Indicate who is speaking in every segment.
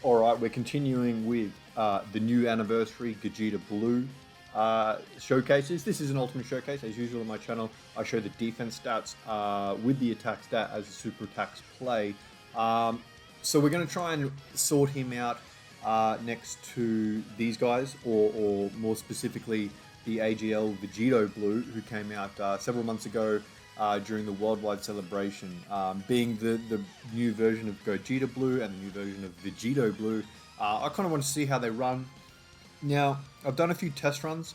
Speaker 1: Alright, we're continuing with the new anniversary Gogeta Blue showcases. This is an ultimate showcase. As usual on my channel, I show the defense stats with the attack stat as a super attacks play. So we're going to try and sort him out next to these guys, or more specifically, the AGL Vegito Blue, who came out several months ago during the worldwide celebration, being the new version of Gogeta Blue and the new version of Vegito Blue. I kind of want to see how they run. Now, I've done a few test runs.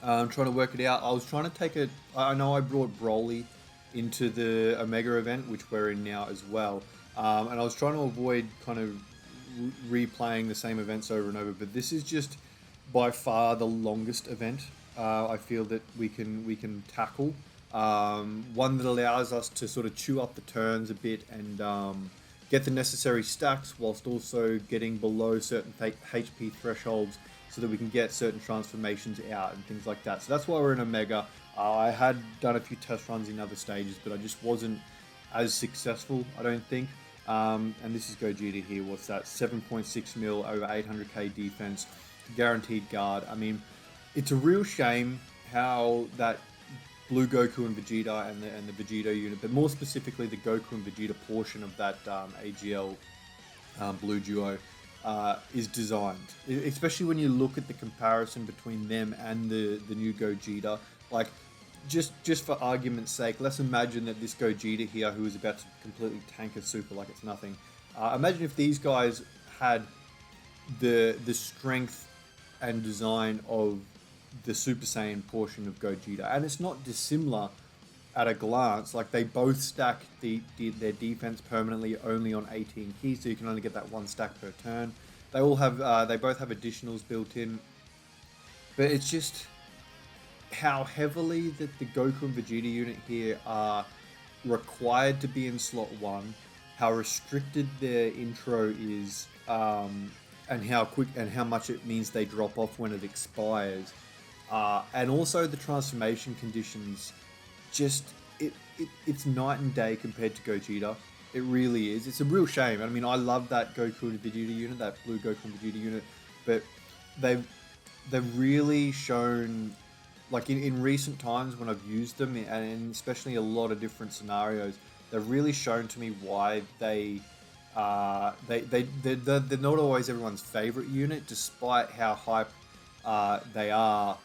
Speaker 1: I'm trying to work it out. I was trying to take it. I know I brought Broly into the Omega event, which we're in now as well, and I was trying to avoid kind of replaying the same events over and over. But this is just by far the longest event I feel that we can tackle. One that allows us to sort of chew up the turns a bit and get the necessary stacks whilst also getting below certain HP thresholds so that we can get certain transformations out and things like that. So that's why we're in Omega. I had done a few test runs in other stages, but I just wasn't as successful, I don't think. And this is Gogeta here. What's that? 7.6 mil, over 800k defense, guaranteed guard. I mean, it's a real shame how that Blue Goku and Vegeta and the Vegito unit, but more specifically the Goku and Vegeta portion of that AGL Blue duo is designed. Especially when you look at the comparison between them and the new Gogeta. Like, just for argument's sake, let's imagine that this Gogeta here, who is about to completely tank a super like it's nothing. Imagine if these guys had the strength and design of the Super Saiyan portion of Gogeta, and it's not dissimilar at a glance. Like, they both stack their defense permanently only on 18 keys, so you can only get that one stack per turn. They all have they both have additionals built in, but it's just how heavily that the Goku and Vegeta unit here are required to be in slot 1, how restricted their intro is, and how quick and how much it means they drop off when it expires. And also the transformation conditions, just it's night and day compared to Gogeta. It really is. It's a real shame. I mean, I love that Goku and Vegeta unit, that blue Goku and Vegeta unit, but they've really shown, like in recent times when I've used them, and especially a lot of different scenarios, they've really shown to me why they're not always everyone's favorite unit, despite how hype they are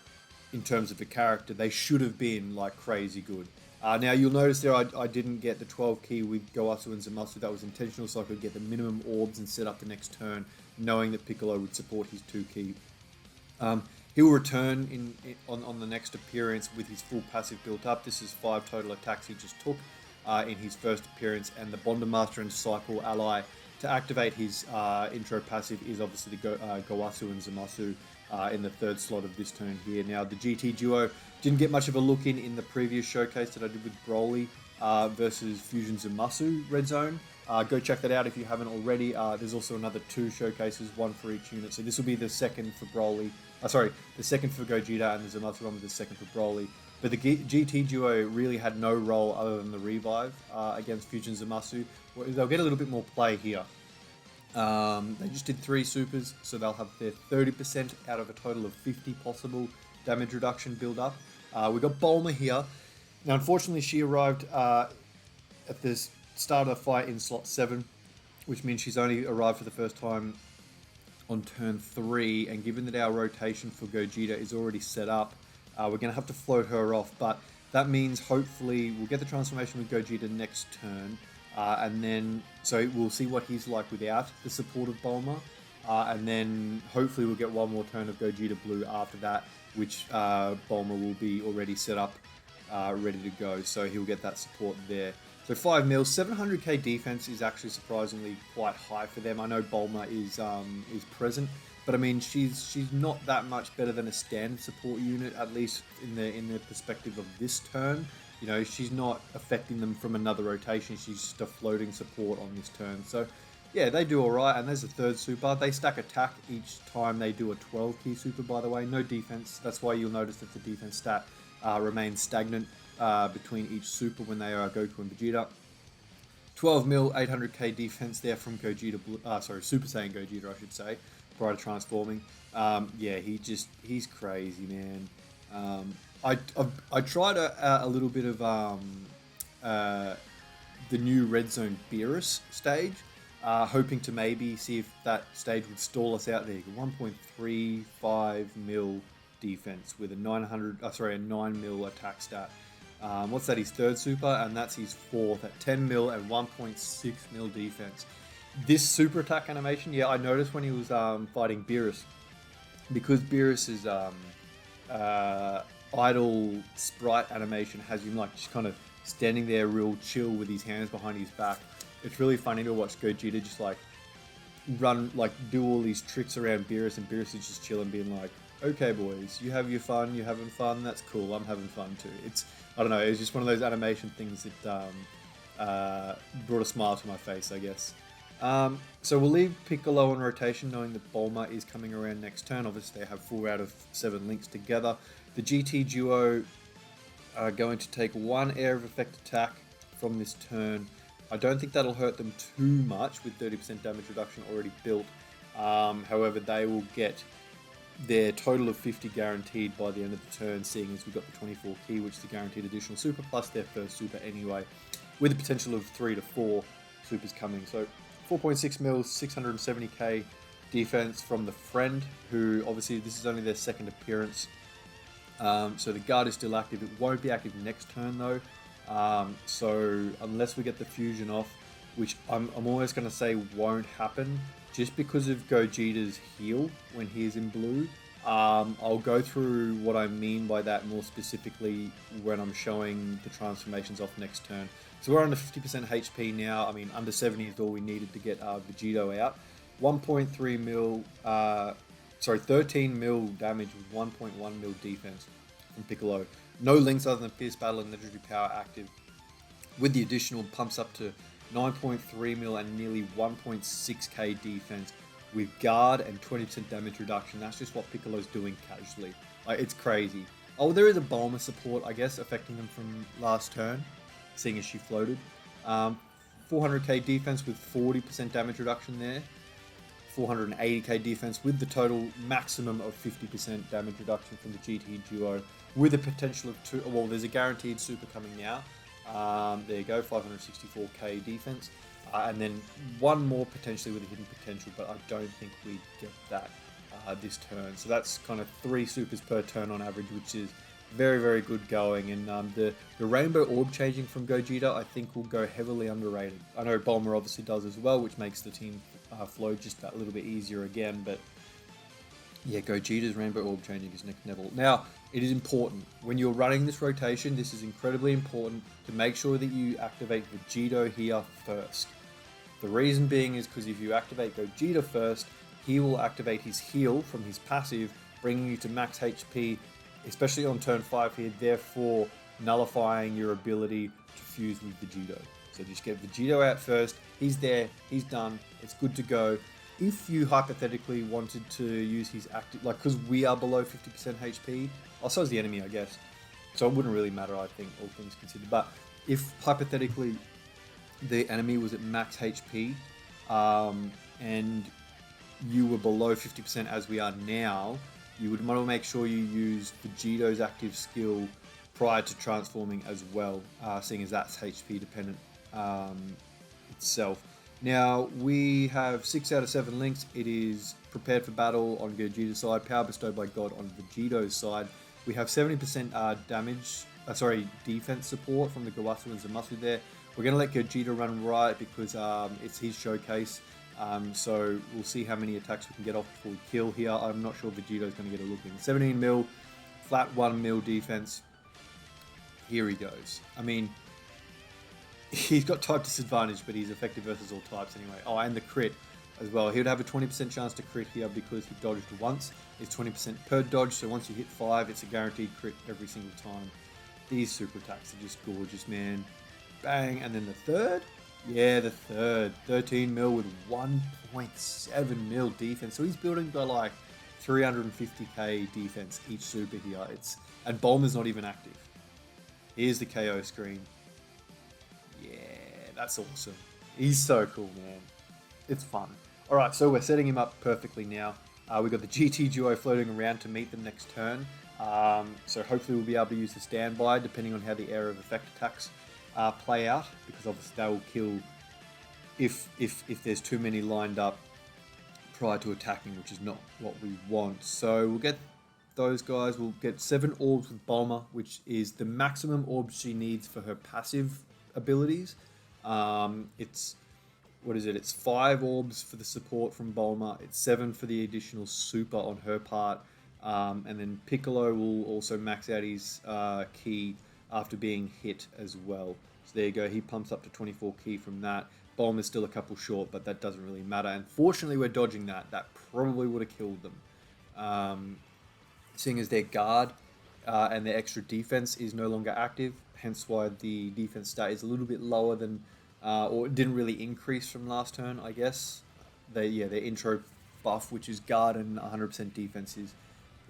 Speaker 1: in terms of the character. They should have been like crazy good. Now you'll notice there I didn't get the 12 key with Gowasu and Zamasu. That was intentional, so I could get the minimum orbs and set up the next turn, knowing that Piccolo would support his 2 key. He will return on the next appearance with his full passive built up. This is 5 total attacks he just took in his first appearance, and the Bonder Master and Disciple ally to activate his intro passive is obviously the Gowasu and Zamasu in the 3rd slot of this turn here. Now, the GT duo didn't get much of a look in the previous showcase that I did with Broly versus Fusion Zamasu Red Zone. Go check that out if you haven't already. There's also another 2 showcases, 1 for each unit. So this will be the second for Broly. The second for Gogeta, and the Zamasu one was the second for Broly. But the GT duo really had no role other than the revive against Fusion Zamasu. They'll get a little bit more play here. They just did 3 supers, so they'll have their 30% out of a total of 50 possible damage reduction build up. We got Bulma here. Now, unfortunately, she arrived at the start of the fight in slot 7, which means she's only arrived for the first time on turn 3, and given that our rotation for Gogeta is already set up, we're going to have to float her off, but that means hopefully we'll get the transformation with Gogeta next turn, and then so we'll see what he's like without the support of Bulma, and then hopefully we'll get one more turn of Gogeta Blue after that, which Bulma will be already set up, ready to go, so he'll get that support there. So 5 mil, 700k defense is actually surprisingly quite high for them. I know Bulma is present, but I mean she's not that much better than a standard support unit, at least in the perspective of this turn. You know, she's not affecting them from another rotation. She's just a floating support on this turn. So yeah, they do alright, and there's a 3rd super. They stack attack each time they do a 12 key super, by the way. No defense. That's why you'll notice that the defense stat remains stagnant between each super when they are Goku and Vegeta. 12 mil, 800k defense there from Gogeta, Super Saiyan Gogeta, I should say, prior to transforming. Yeah, he's crazy, man. I tried a little bit of the new Red Zone Beerus stage, hoping to maybe see if that stage would stall us out there. 1.35 mil defense with a 9 mil attack stat. What's that? His third super, and that's his fourth at 10 mil and 1.6 mil defense. This super attack animation, yeah, I noticed when he was fighting Beerus, because Beerus's idle sprite animation has him like just kind of standing there real chill with his hands behind his back. It's really funny to watch Gogeta just like do all these tricks around Beerus, and Beerus is just chilling, being like, okay boys, you have your fun, you're having fun, that's cool, I'm having fun too. I don't know, it was just one of those animation things that brought a smile to my face, I guess. So we'll leave Piccolo on rotation, knowing that Bulma is coming around next turn. Obviously they have 4 out of 7 links together. The GT duo are going to take 1 Air of Effect attack from this turn. I don't think that'll hurt them too much with 30% damage reduction already built. However, they will get their total of 50 guaranteed by the end of the turn, seeing as we got the 24 key, which is a guaranteed additional super, plus their first super anyway, with the potential of 3 to 4 supers coming. So 4.6 mil, 670k defense from the friend, who obviously this is only their second appearance. So the guard is still active. It won't be active next turn though. So unless we get the fusion off, which I'm always going to say won't happen, just because of Gogeta's heal when he is in blue. I'll go through what I mean by that more specifically when I'm showing the transformations off next turn. So we're under 50% HP now. I mean, under 70 is all we needed to get Vegito out. 1.3 mil, 13 mil damage with 1.1 mil defense from Piccolo. No links other than Fierce Battle and Legendary Power active, with the additional pumps up to 9.3 mil and nearly 1.6k defense with guard and 20% damage reduction. That's just what Piccolo's doing casually. Like, it's crazy. Oh, there is a Bulma support, I guess, affecting them from last turn, seeing as she floated. 400k defense with 40% damage reduction there. 480k defense with the total maximum of 50% damage reduction from the GT duo, with a potential of 2. Well, there's a guaranteed super coming now. There you go, 564k defense. And then 1 more potentially with a hidden potential, but I don't think we get that this turn. So that's kind of 3 supers per turn on average, which is very, very good going. And the rainbow orb changing from Gogeta, I think, will go heavily underrated. I know Bulma obviously does as well, which makes the team flow just that little bit easier again. But yeah, Gogeta's rainbow orb changing is next level. Now, it is important when you're running this rotation. This is incredibly important to make sure that you activate Vegito here first. The reason being is because if you activate Gogeta first, he will activate his heal from his passive, bringing you to max HP, especially on turn 5 here, therefore nullifying your ability to fuse with Vegito. So just get Vegito out first. He's there, he's done, it's good to go. If you hypothetically wanted to use his active, like, because we are below 50% HP, also as the enemy, I guess, so it wouldn't really matter, I think, all things considered. But if hypothetically the enemy was at max HP and you were below 50% as we are now, you would want to make sure you use Vegito's active skill prior to transforming as well, seeing as that's HP dependent itself. Now, we have 6 out of 7 links. It is prepared for battle on Gogeta's side, power bestowed by God on Vegito's side. We have 70% defense support from the Gowasu and Zamasu there. We're going to let Gogeta run right because it's his showcase. So we'll see how many attacks we can get off before we kill here. I'm not sure Vegito's going to get a look in. 17 mil, flat 1 mil defense. Here he goes. I mean, he's got type disadvantage, but he's effective versus all types anyway. Oh, and the crit as well. He would have a 20% chance to crit here because he dodged once. It's 20% per dodge, so once you hit 5, it's a guaranteed crit every single time. These super attacks are just gorgeous, man. Bang, and then the third? Yeah, the third. 13 mil with 1.7 mil defense. So he's building by like 350k defense each super here. And Bulma's not even active. Here's the KO screen. Yeah, that's awesome. He's so cool, man. It's fun. All right, so we're setting him up perfectly now. We've got the GT duo floating around to meet them next turn. So hopefully we'll be able to use the standby depending on how the area of effect attacks play out, because obviously they will kill if there's too many lined up prior to attacking, which is not what we want. So we'll get those guys. We'll get 7 orbs with Bulma, which is the maximum orbs she needs for her passive abilities. It's what is it? It's 5 orbs for the support from Bulma. It's 7 for the additional super on her part. And then Piccolo will also max out his ki after being hit as well. So there you go. He pumps up to 24 ki from that. Bulma's still a couple short, but that doesn't really matter. And fortunately, we're dodging that. That probably would have killed them. Seeing as their guard and their extra defense is no longer active, hence why the defense stat is a little bit lower than, or it didn't really increase from last turn, I guess. Their intro buff, which is guard and 100% defense,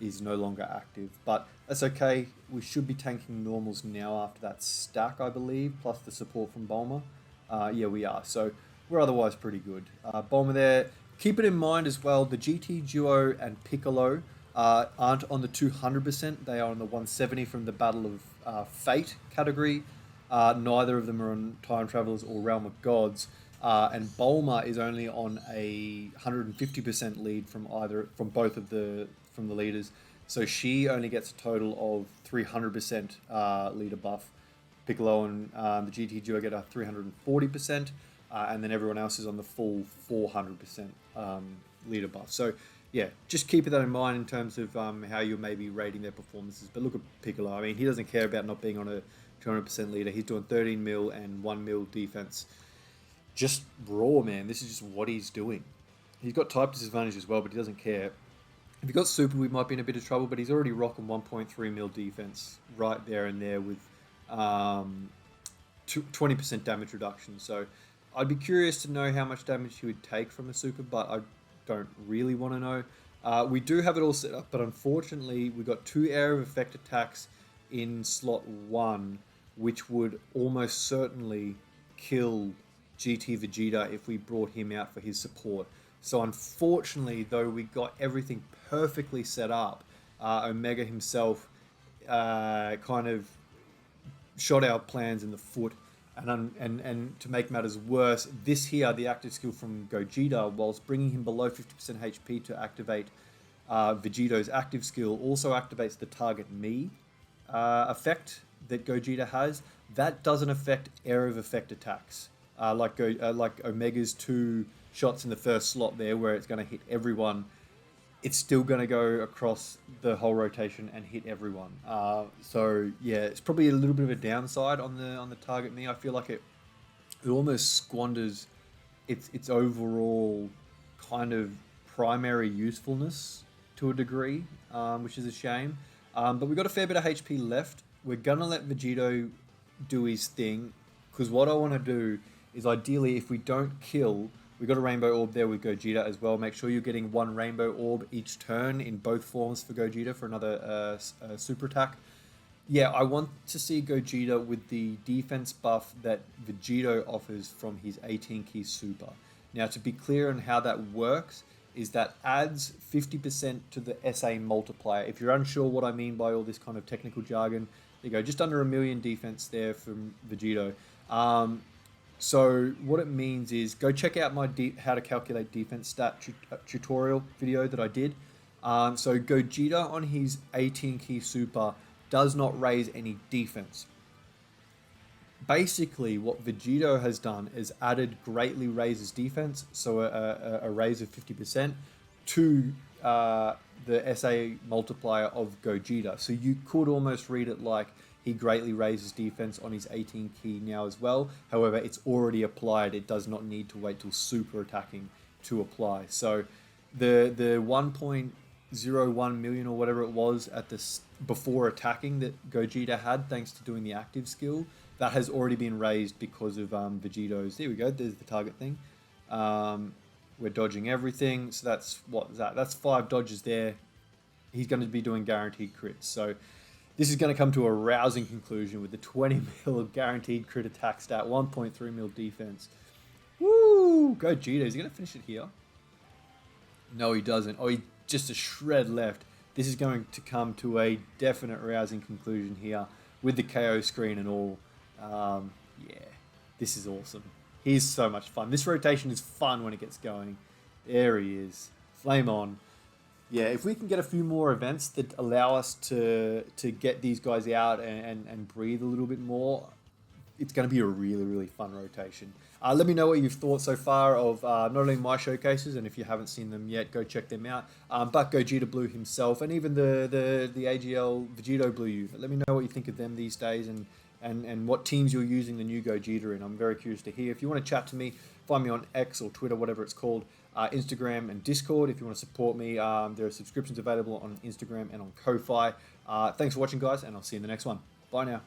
Speaker 1: is no longer active. But that's okay. We should be tanking normals now after that stack, I believe, plus the support from Bulma. Yeah, we are. So we're otherwise pretty good. Bulma there. Keep it in mind as well, the GT Duo and Piccolo aren't on the 200%. They are on the 170 from the Battle of Fate category. Neither of them are on Time Travelers or Realm of Gods. And Bulma is only on a 150% lead from both of the leaders. So she only gets a total of 300% leader buff. Piccolo and the GT Duo get a 340%, and then everyone else is on the full 400% leader buff. So yeah, just keep that in mind in terms of how you're maybe rating their performances. But look at Piccolo. I mean, he doesn't care about not being on a 200% leader. He's doing 13 mil and 1 mil defense. Just raw, man. This is just what he's doing. He's got type disadvantage as well, but he doesn't care. If he got super, we might be in a bit of trouble, but he's already rocking 1.3 mil defense right there and there with 20% damage reduction. So I'd be curious to know how much damage he would take from a super, but I don't really want to know. We do have it all set up, but unfortunately we got 2 area of effect attacks in slot 1, which would almost certainly kill GT Vegeta if we brought him out for his support. So unfortunately, though we got everything perfectly set up, Omega himself kind of shot our plans in the foot. And to make matters worse, this here, the active skill from Gogeta, whilst bringing him below 50% HP to activate Vegito's active skill, also activates the target me effect that Gogeta has. That doesn't affect area of effect attacks. Like Omega's 2 shots in the first slot there, where it's going to hit everyone. It's still going to go across the whole rotation and hit everyone. So yeah, it's probably a little bit of a downside on the target me. I feel like it almost squanders its overall kind of primary usefulness to a degree, which is a shame. But we've got a fair bit of HP left. We're gonna let Vegito do his thing, because what I want to do is, ideally, if we don't kill, we got a rainbow orb there with Gogeta as well. Make sure you're getting 1 rainbow orb each turn in both forms for Gogeta for another super attack. Yeah, I want to see Gogeta with the defense buff that Vegito offers from his 18 key super. Now, to be clear on how that works, is that adds 50% to the SA multiplier. If you're unsure what I mean by all this kind of technical jargon, there you go, just under 1 million defense there from Vegito. So what it means is, go check out my how to calculate defense stat tutorial video that I did. So Gogeta on his 18 key super does not raise any defense. Basically, what Vegito has done is added greatly raises defense, so a raise of 50%, to the SA multiplier of Gogeta. So you could almost read it like he greatly raises defense on his 18 key now as well. However, it's already applied. It does not need to wait till super attacking to apply. So the 1.01 million or whatever it was at this before attacking that Gogeta had, thanks to doing the active skill, that has already been raised because of Vegito's. There we go. There's the target thing. We're dodging everything. So that's what is that? That's 5 dodges there. He's going to be doing guaranteed crits. So this is going to come to a rousing conclusion with the 20 mil guaranteed crit attack stat, 1.3 mil defense. Woo! Gogeta. Is he going to finish it here? No, he doesn't. Oh, he just a shred left. This is going to come to a definite rousing conclusion here with the KO screen and all. Yeah, this is awesome. He's so much fun. This rotation is fun when it gets going. There he is. Flame on. Yeah, if we can get a few more events that allow us to get these guys out and breathe a little bit more, it's going to be a really, really fun rotation. Let me know what you've thought so far of not only my showcases, and if you haven't seen them yet, go check them out, but Gogeta Blue himself, and even the AGL Vegito Blue unit. Let me know what you think of them these days, and what teams you're using the new Gogeta in. I'm very curious to hear. If you want to chat to me, find me on X or Twitter, whatever it's called, Instagram and Discord. If you want to support me, there are subscriptions available on Instagram and on Ko-Fi. Thanks for watching, guys, and I'll see you in the next one. Bye now.